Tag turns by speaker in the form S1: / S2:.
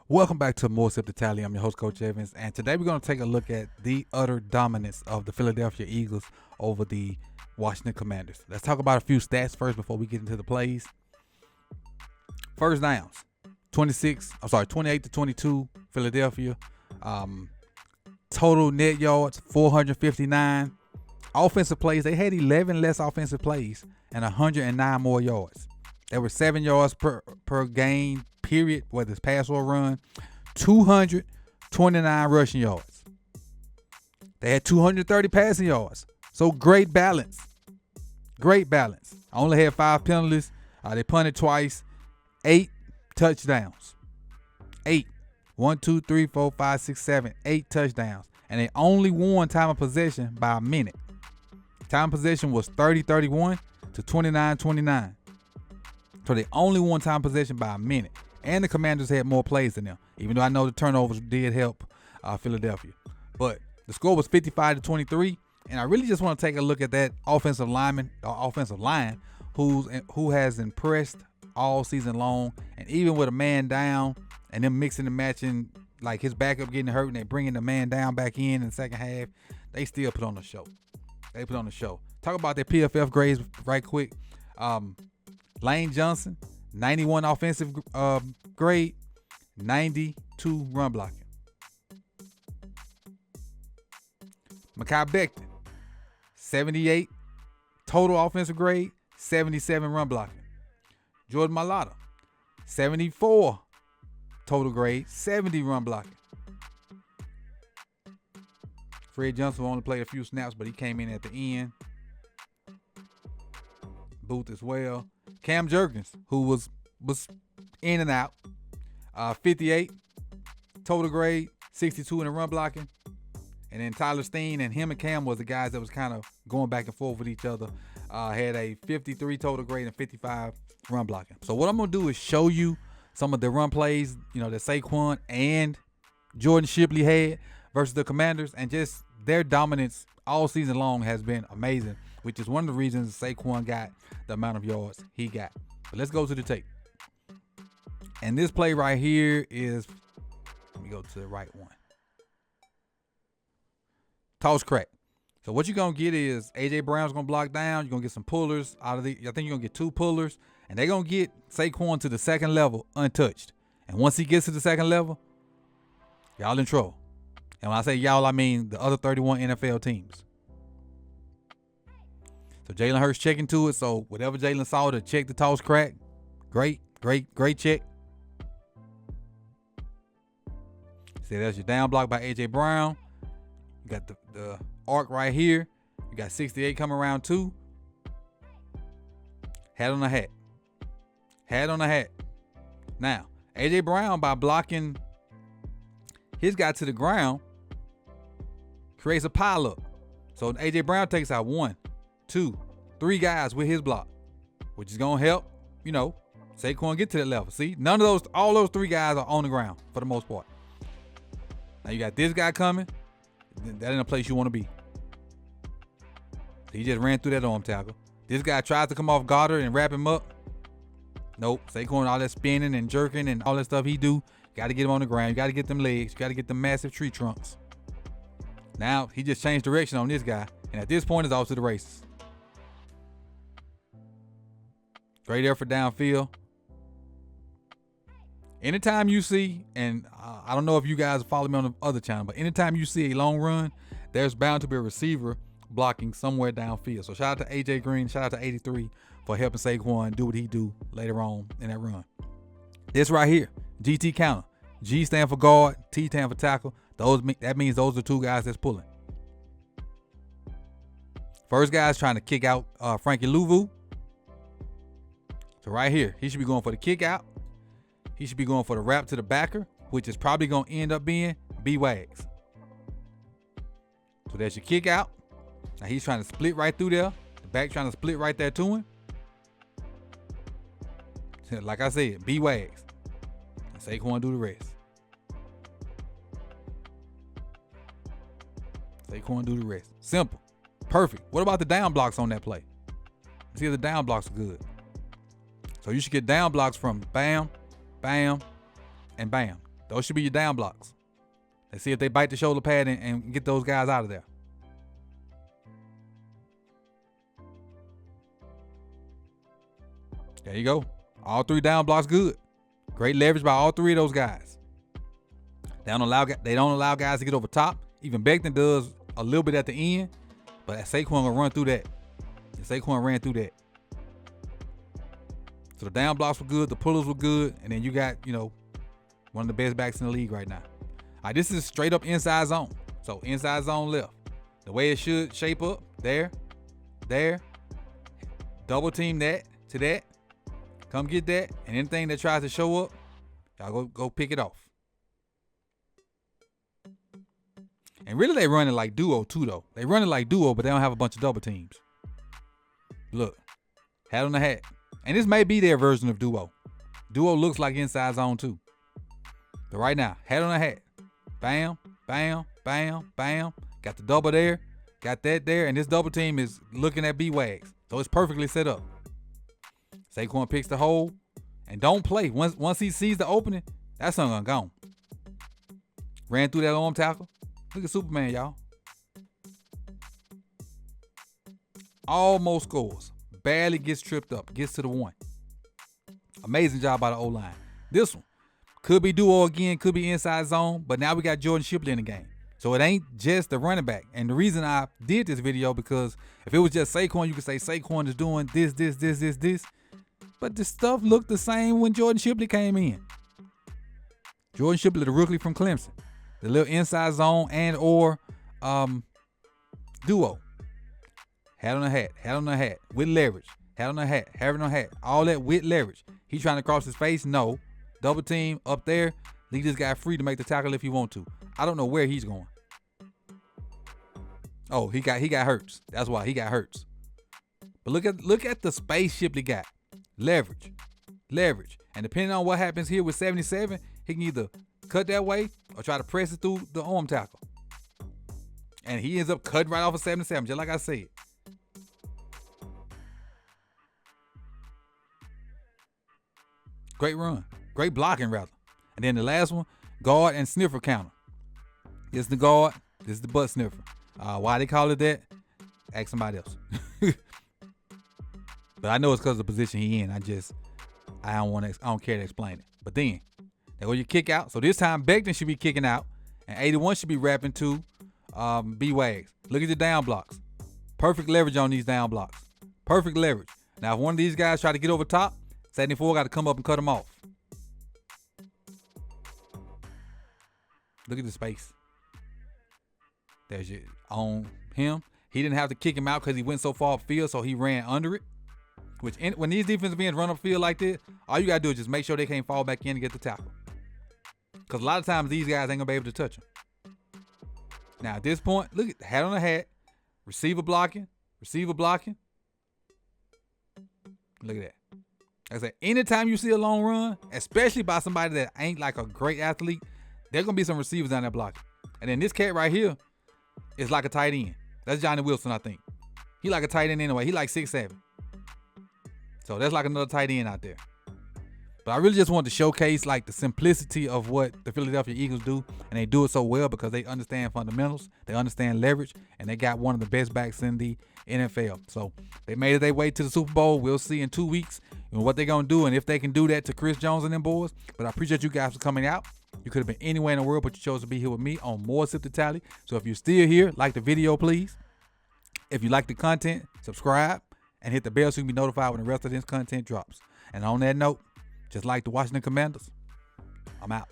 S1: Welcome back to More Sip the Tally. I'm your host, Coach Evans, and today we're going to take a look at the utter dominance of the Philadelphia Eagles over the Washington Commanders. Let's talk about a few stats first before we get into the plays. First downs, 28 to 22, Philadelphia. Total net yards, 459. Offensive plays, they had 11 less offensive plays and 109 more yards. There were 7 yards per game, period, whether it's pass or run. 229 rushing yards. They had 230 passing yards. So great balance. Great balance. Only had 5 penalties. They punted twice. 8 touchdowns. 8. 1, 2, 3, 4, 5, 6, 7. 8 touchdowns. And they only won time of possession by a minute. Time of possession was 30-31 to 29-29. So they only won time possession by a minute. And the Commanders had more plays than them, even though I know the turnovers did help Philadelphia. But the score was 55-23. And I really just want to take a look at that offensive line who has impressed all season long. And even with a man down and them mixing and matching, like his backup getting hurt and they bringing the man down back in the second half, they still put on the show. Talk about their PFF grades right quick. Lane Johnson, 91 offensive grade, 92 run blocking. Mekhi Becton, 78 total offensive grade, 77 run blocking. Jordan Mailata, 74 total grade, 70 run blocking. Fred Johnson only played a few snaps, but he came in at the end. Booth as well. Cam Jerkins, who was in and out, 58 total grade, 62 in the run blocking. And then Tyler Steen and him and Cam was the guys that was kind of going back and forth with each other. Had a 53 total grade and 55 run blocking. So what I'm going to do is show you some of the run plays, that Saquon and Jordan Shipley had versus the Commanders, and just their dominance all season long has been amazing, which is one of the reasons Saquon got the amount of yards he got. But let's go to the tape. And this play right here is, let me go to the right one. Toss crack. So what you're going to get is A.J. Brown's going to block down. You're going to get some pullers out of I think you're going to get 2 pullers. And they're going to get Saquon to the second level untouched. And once he gets to the second level, y'all in trouble. And when I say y'all, I mean the other 31 NFL teams. So Jalen Hurts checking to it. So whatever Jalen saw to check the toss crack, great check. See, that's your down block by A.J. Brown. You got the arc right here. You got 68 coming around too. Hat on the hat. Now, A.J. Brown, by blocking his guy to the ground, creates a pileup. So A.J. Brown takes out 1, 2, 3 guys with his block, which is going to help, Saquon get to that level. See, all those 3 guys are on the ground for the most part. Now you got this guy coming. That ain't a place you want to be. He just ran through that arm tackle. This guy tries to come off Goddard and wrap him up. Nope. Saquon, all that spinning and jerking and all that stuff he do, got to get him on the ground. You got to get them legs. You got to get them massive tree trunks. Now, he just changed direction on this guy. And at this point, it's off to the races. Great effort downfield. Anytime you see, and I don't know if you guys follow me on the other channel, but anytime you see a long run, there's bound to be a receiver blocking somewhere downfield. So shout out to AJ Green, shout out to 83 for helping Saquon do what he do later on in that run. This right here, GT counter. G stand for guard, T stand for tackle. That means those are 2 guys that's pulling. First guy's trying to kick out Frankie Louvu. So right here, he should be going for the kick out. He should be going for the wrap to the backer, which is probably going to end up being B-Wags. So there's your kick out. Now he's trying to split right through there. The back trying to split right there to him. Like I said, B-Wags. And Saquon do the rest. Simple. Perfect. What about the down blocks on that play? See if the down blocks are good. So you should get down blocks from bam, bam, and bam. Those should be your down blocks. Let's see if they bite the shoulder pad and get those guys out of there. There you go. All 3 down blocks good. Great leverage by all 3 of those guys. They don't allow guys to get over top. Even Becton does a little bit at the end, but Saquon gonna run through that. And Saquon ran through that. So the down blocks were good, the pullers were good, and then you got, one of the best backs in the league right now. All right, this is straight up inside zone. So inside zone left. The way it should shape up, there. Double team that to that. Come get that, and anything that tries to show up, y'all go pick it off. And really, they run it like duo too, though. They run it like duo, but they don't have a bunch of double teams. Look, hat on the hat. And this may be their version of duo. Duo looks like inside zone too. But right now, hat on the hat. Bam, bam, bam, bam. Got the double there. Got that there. And this double team is looking at B-Wags. So it's perfectly set up. Saquon picks the hole and don't play. Once he sees the opening, that son gone. Ran through that arm tackle. Look at Superman, y'all. Almost scores. Barely gets tripped up. Gets to the 1. Amazing job by the O-line. This one could be duo again, could be inside zone, but now we got Jordan Shipley in the game. So it ain't just the running back. And the reason I did this video, because if it was just Saquon, you could say Saquon is doing this. But the stuff looked the same when Jordan Shipley came in. Jordan Shipley, the rookie from Clemson. The little inside zone and or duo. Hat on the hat, with leverage. Hat on the hat, having on hat. All that with leverage. He trying to cross his face? No. Double team up there. Leave this guy free to make the tackle if he want to. I don't know where he's going. Oh, he got Hurts. That's why he got Hurts. But look at the space Shipley got. Leverage. And depending on what happens here with 77, he can either cut that way or try to press it through the arm tackle. And he ends up cutting right off of 77, just like I said. Great run. Great blocking, rather. And then the last one, guard and sniffer counter. This is the guard. This is the butt sniffer. Why they call it that? Ask somebody else. But I know it's because of the position he in. I don't care to explain it. But then, there go your kick out. So this time, Becton should be kicking out. And 81 should be wrapping to B-Wags. Look at the down blocks. Perfect leverage on these down blocks. Perfect leverage. Now, if one of these guys try to get over top, 74 got to come up and cut him off. Look at the space. There's your on him. He didn't have to kick him out because he went so far upfield, so he ran under it. When these defensive ends run upfield like this, all you got to do is just make sure they can't fall back in and get the tackle. Because a lot of times these guys ain't going to be able to touch him. Now, at this point, look at the hat on the hat. Receiver blocking. Look at that. Like I said, anytime you see a long run, especially by somebody that ain't like a great athlete, there's going to be some receivers down there blocking. And then this cat right here is like a tight end. That's Johnny Wilson, I think. He like a tight end anyway. He like 6'7". So that's like another tight end out there. But I really just wanted to showcase like the simplicity of what the Philadelphia Eagles do. And they do it so well because they understand fundamentals. They understand leverage. And they got one of the best backs in the NFL. So they made it their way to the Super Bowl. We'll see in 2 weeks what they're going to do and if they can do that to Chris Jones and them boys. But I appreciate you guys for coming out. You could have been anywhere in the world, but you chose to be here with me on More Sip to Tally. So if you're still here, like the video, please. If you like the content, subscribe and hit the bell so you can be notified when the rest of this content drops. And on that note, just like the Washington Commanders, I'm out.